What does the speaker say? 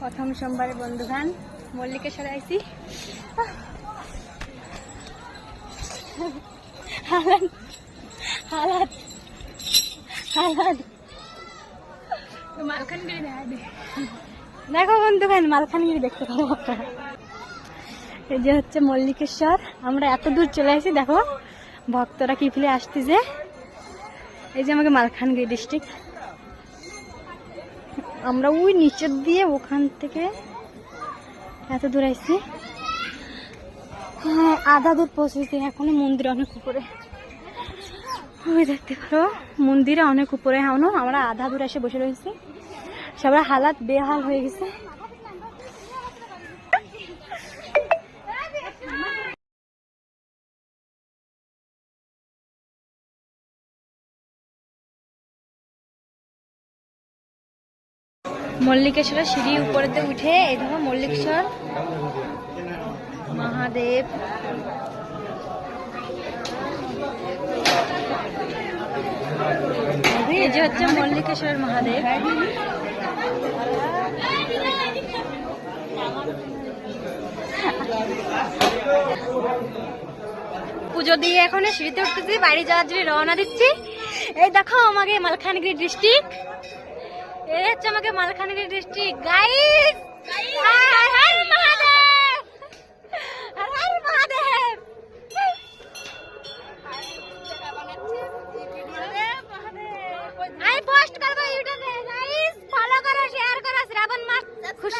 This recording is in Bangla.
প্রথম সোমবারে বন্ধুগান মল্লিকেশ্বরে আইছি। মালখানগিরি দেখো বন্ধুগান, মালখানগিরি দেখতে পাবো। এই যে হচ্ছে মল্লিকেশ্বর। আমরা এত দূর চলে আসি, দেখো ভক্তরা কি ফিলে আসতেছে। এই যে আমাকে মালখানগিরি ডিস্ট্রিক্ট, আমরা ওই নিচের দিয়ে ওখান থেকে এত দূর আসছি। হ্যাঁ, আধা দূর পৌঁছেছি। এখনো মন্দির অনেক উপরে, ওই দেখতে পারো মন্দিরে অনেক উপরে। এখনো আমরা আধা দূর এসে বসে রয়েছি, সবার হালাত বেহাল হয়ে গেছে। মল্লিকেশ্বরের সিঁড়ি উপরেতে উঠে এই দেখো মল্লিকেশ্বর মহাদেব। এই যে হচ্ছে মল্লিকেশ্বর মহাদেব। পুজো দিয়ে এখন সিঁড়িতে উঠতেছি, বাইরে যাওয়ার জন্য রওনা দিচ্ছি। এই দেখো আমাকে মালখানগিরি ডিস্ট্রিক্ট, এই হচ্ছে আমাকে মালখানগিরি ডিস্ট্রিক্ট গাইস।